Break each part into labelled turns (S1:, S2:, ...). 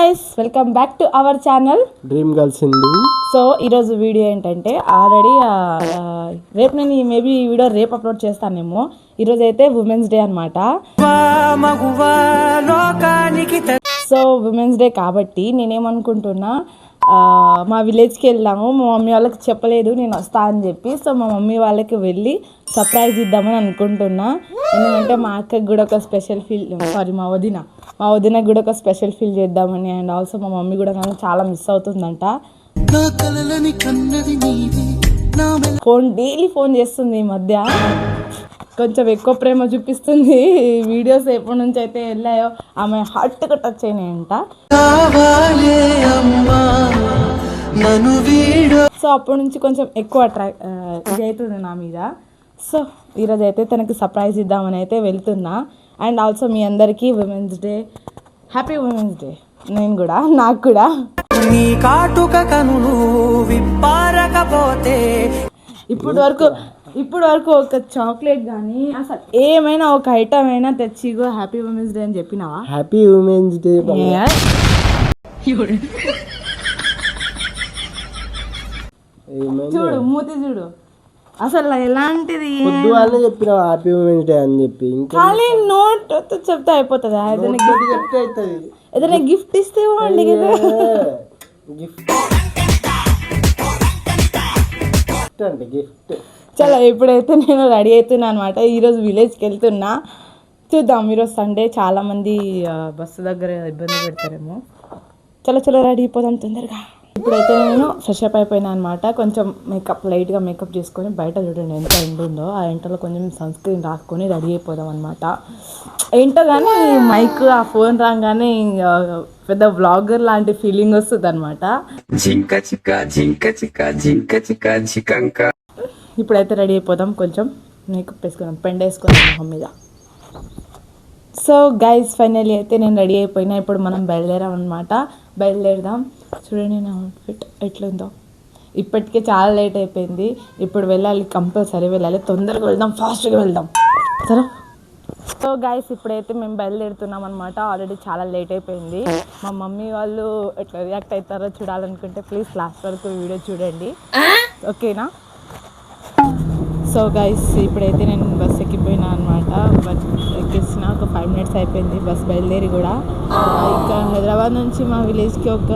S1: Guys, welcome back to our channel
S2: dream girls Hindu.
S1: So ఈరోజు video ఏంటంటే already రేపు నేను మేబీ ఈ వీడియో రేపు అప్లోడ్ చేస్తానేమో. ఈరోజు అయితే ఉమెన్స్ డే అనమాట. సో ఉమెన్స్ డే కాబట్టి నేనేమనుకుంటున్నా, మా విలేజ్కి వెళ్దాము. మా మమ్మీ వాళ్ళకి చెప్పలేదు నేను వస్తా అని చెప్పి. సో మా మమ్మీ వాళ్ళకి వెళ్ళి సర్ప్రైజ్ ఇద్దామని అనుకుంటున్నా. ఎందుకంటే మా అక్కకి కూడా ఒక స్పెషల్ ఫీల్, మా వదినకి కూడా ఒక స్పెషల్ ఫీల్ చేద్దామని. అండ్ ఆల్సో మా మమ్మీ కూడా నన్ను చాలా మిస్ అవుతుందంట. డైలీ ఫోన్ చేస్తుంది ఈ మధ్య, కొంచెం ఎక్కువ ప్రేమ చూపిస్తుంది. వీడియోస్ ఎప్పటి నుంచి అయితే వెళ్ళాయో ఆమె హార్ట్గా టచ్ అయినాయంట. సో అప్పటి నుంచి కొంచెం ఎక్కువ ఇది అవుతుంది నా మీద. సో ఈరోజు అయితే తనకి సర్ప్రైజ్ ఇద్దామని అయితే వెళ్తున్నా. అండ్ ఆల్సో మీ అందరికీ women's day, happy women's day. నేను కూడా, నాకు కూడా. ఇప్పుడు వరకు ఒక చాక్లెట్ కానీ అసలు ఏమైనా ఒక ఐటమ్ అయినా తెచ్చి హ్యాపీ ఉమెన్స్ డే అని చెప్పినావా?
S2: Happy women's day.
S1: చూడు మూతి చూడు, అసలు ఎలాంటిది
S2: చెప్పినావా హ్యాపీ ఉమెన్స్ డే అని చెప్పి.
S1: ఖాళీ నోట్ చెప్తే అయిపోతుందా? ఏదైనా గిఫ్ట్ ఇస్తే బాగుంది కదా.
S2: గిఫ్ట్
S1: చలో ఇప్పుడైతే నేను రెడీ అవుతున్నా అనమాట. ఈరోజు విలేజ్కి వెళ్తున్నా. చూద్దాం, ఈరోజు సండే, చాలామంది బస్సు దగ్గర ఇబ్బంది పెడతారేమో. చలో రెడీ అయిపోదాం తొందరగా. ఇప్పుడైతే నేను ఫ్రెష్ అప్ అయిపోయినా అనమాట. కొంచెం లైట్గా మేకప్ చేసుకొని బయట చూడండి ఎంత ఎండ ఉందో. ఆ ఎండలో కొంచెం సన్ స్క్రీన్ రాసుకొని రెడీ అయిపోదాం అనమాట. ఏంటో కానీ మైక్, ఆ ఫోన్ రాగానే పెద్ద వ్లాగర్ లాంటి ఫీలింగ్ వస్తుంది అనమాట. ఇప్పుడైతే రెడీ అయిపోదాం. కొంచెం మేకప్ వేసుకుందాం, పెండ వేసుకుందాం మొహం మీద. సో గైస్, ఫైనల్లీ అయితే నేను రెడీ అయిపోయినా. ఇప్పుడు మనం బయలుదేరదాం. చూడండి నా అవుట్ఫిట్ ఎట్లుందో. ఇప్పటికే చాలా లేట్ అయిపోయింది. ఇప్పుడు వెళ్ళాలి, కంపల్సరీ వెళ్ళాలి. తొందరగా వెళ్దాం, ఫాస్ట్గా వెళ్దాం. సరే. సో గైస్, ఇప్పుడైతే మేము బయలుదేరుతున్నాం అనమాట. ఆల్రెడీ చాలా లేట్ అయిపోయింది. మా మమ్మీ వాళ్ళు ఎట్లా రియాక్ట్ అవుతారో చూడాలనుకుంటే ప్లీజ్ లాస్ట్ వరకు వీడియో చూడండి, ఓకేనా? సో గైస్, ఇప్పుడైతే నేను బస్ ఎక్కిపోయినా అనమాట. బస్ ఎక్కించిన ఒక 5 minutes అయిపోయింది బస్ బయలుదేరి కూడా. ఇంకా హైదరాబాద్ నుంచి మా విలేజ్కి ఒక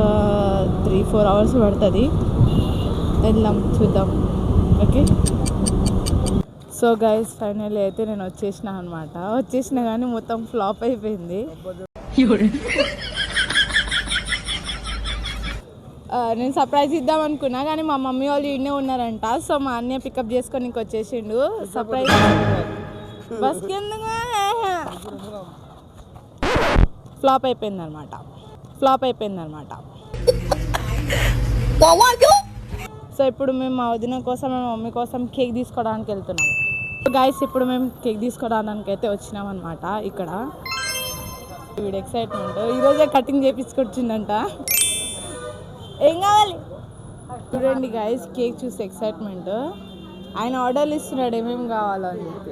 S1: 3-4 hours పడుతుంది. వెళ్దాం, చూద్దాం, ఓకే? సో గైస్, ఫైనల్లీ అయితే నేను వచ్చేసిన కానీ మొత్తం ఫ్లాప్ అయిపోయింది. నేను సర్ప్రైజ్ ఇద్దాం అనుకున్నా కానీ మా మమ్మీ వాళ్ళు ఈడనే ఉన్నారంట. సో మా అన్నయ్య పికప్ చేసుకొని వచ్చేసిండు. సర్ప్రైజ్ బస్కి ఎందుకు ఫ్లాప్ అయిపోయింది అనమాట. సో ఇప్పుడు మేము మా వదిన కోసం, మా మమ్మీ కోసం కేక్ తీసుకోవడానికి వెళ్తున్నాం. గైస్, ఇప్పుడు మేము కేక్ తీసుకోవడానికి అయితే వచ్చినాం అనమాట. ఇక్కడ వీడు ఎక్సైట్మెంట్, ఈరోజే కటింగ్ చేయించుకొచ్చిందంట. ఏం కావాలి చూడండి గైస్, కేక్ చూసి ఎక్సైట్మెంట్. ఆయన ఆర్డర్లు ఇస్తున్నాడు ఏమేమి కావాలో అని చెప్పి.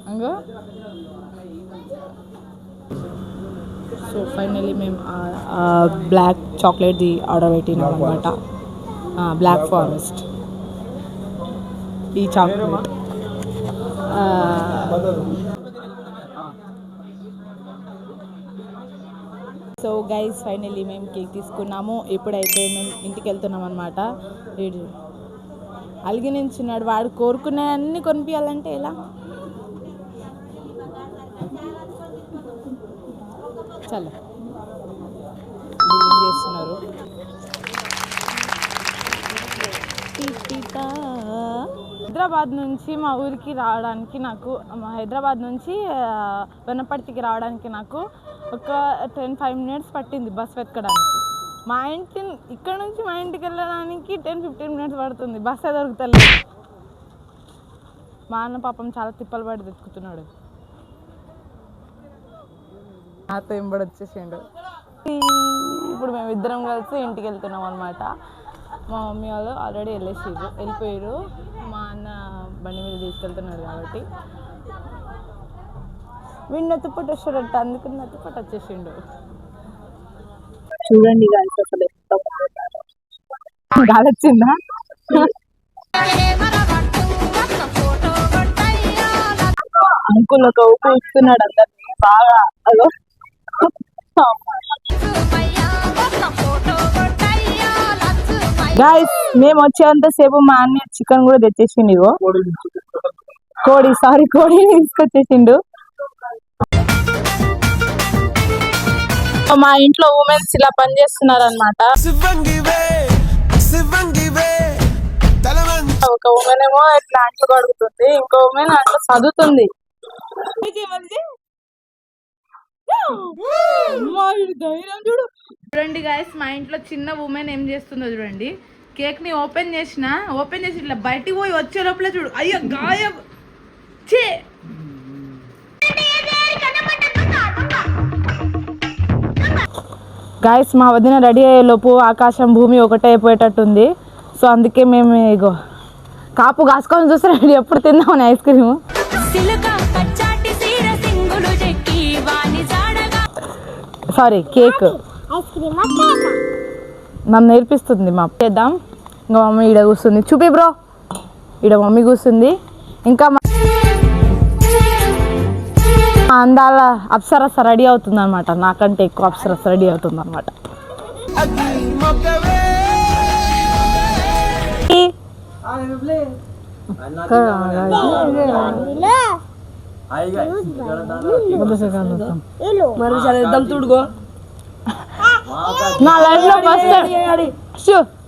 S1: అంగో. సో ఫైనలీ మేము బ్లాక్ చాక్లెట్ది ఆర్డర్ పెట్టినాం అనమాట. బ్లాక్ ఫారెస్ట్ ఈ చాక్లెట్. సో గైస్, ఫైనల్లీ మేము కేక్ తీసుకున్నాము. ఇప్పుడైతే మేము ఇంటికి వెళ్తున్నాం అనమాట. వీడు అలిగి నించున్నాడు. వాడు కోరుకున్నాయన్నీ కొనిపించాలంటే ఎలా? చలో బిల్లింగ్ చేస్తున్నారు. హైదరాబాద్ నుంచి మా ఊరికి రావడానికి హైదరాబాద్ నుంచి వనపర్తికి రావడానికి నాకు ఒక 10-5 minutes పట్టింది బస్ వెతకడానికి. ఇక్కడ నుంచి మా ఇంటికి వెళ్ళడానికి 10-15 minutes పడుతుంది. బస్సే దొరుకుతలేదు. మా అన్న పాపం చాలా తిప్పలు పడి వెతుకుతున్నాడు. నాతో ఎంబడి వచ్చేసిండు. ఇప్పుడు మేము ఇద్దరం కలిసి ఇంటికి వెళ్తున్నాం అనమాట. మా మమ్మీ వాళ్ళు ఆల్రెడీ వెళ్ళిపోయారు. మా అన్న బండి మీద తీసుకెళ్తున్నాడు కాబట్టి వీడు నత్తుపట్టు వస్తాడట, అందుకని నత్తుపట్టు వచ్చేసిండు. చూడండి guys, అసలు ఎంత బాగున్నారో. గాలి వచ్చిందా? అంకుల్ ఒక ఊపు ఇస్తున్నాడు అందరినీ బాగా. అదో గాయస్, మేము వచ్చేంత సేపు మా అన్న చికెన్ కూడా తెచ్చేసిండు. ఇగో కోడి తీసుకొచ్చేసిండు. మా ఇంట్లో ఉమెన్స్ ఇలా పని చేస్తున్నారు అనమాట. ఒక ఉమెన్ ఏమో ఇట్లా అంట్లు కడుగుతుంది, ఇంకో ఉమెన్ అట్లా చదువుతుంది. చూడండి గాయస్, మా ఇంట్లో చిన్న ఉమెన్ ఏం చేస్తుందో చూడండి. కేక్ ని ఓపెన్ చేసి ఇట్లా బయటికి పోయి వచ్చే లోపల చూడు, అయ్యో గాయం. గాయస్, మా వదిన రెడీ అయ్యే లోపు ఆకాశం భూమి ఒకటే అయిపోయేటట్టుంది. సో అందుకే మేము ఇగో కాపు కాసుకొని చూస్తారండి ఎప్పుడు తిందామని ఐస్ క్రీమ్. సారీ, కేక్ నన్ను నేర్పిస్తుంది మా చేద్దాం. ఇంకా మమ్మీ ఈడ కూర్చుంది, చూపి బ్రో, ఈడ మమ్మీ కూర్చుంది. ఇంకా అందాల అప్సరస రెడీ అవుతుంది అనమాట, నాకంటే ఎక్కువ అప్సరస రెడీ అవుతుంది అనమాట.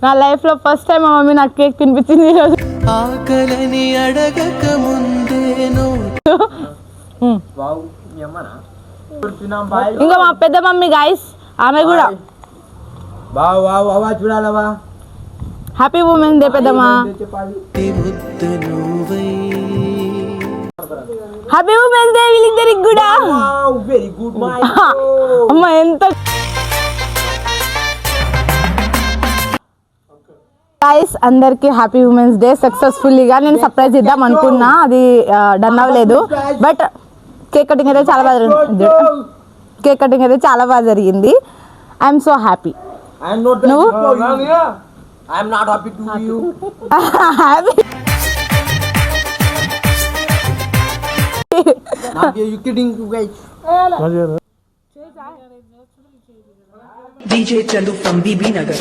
S1: నా లైఫ్ లో ఫస్ట్ టైం మా మమ్మీ నాకు కేక్ తినిపించింది ఈరోజు. ఇంకా మా పెద్ద మమ్మీ గాయస్, ఆమె కూడా హ్యాపీ ఉమెన్స్ డే పెద్దమ్మా. హ్యాపీ ఉమెన్స్ డే వీళ్ళిద్దరికి కూడా. అమ్మ ఎంత గైస్, అందరికి హ్యాపీ ఉమెన్స్ డే. సక్సెస్ఫుల్లీగా నేను సర్ప్రైజ్ ఇద్దాం అనుకున్నా, అది డన్ అవ్వలేదు. బట్ కేక్ కటింగ్ అయితే చాలా బాగా జరిగింది. I'm so happy. నువ్వు
S2: I'm not happy to you. You kidding you guys?
S3: DJ Chandu from BB Nagar.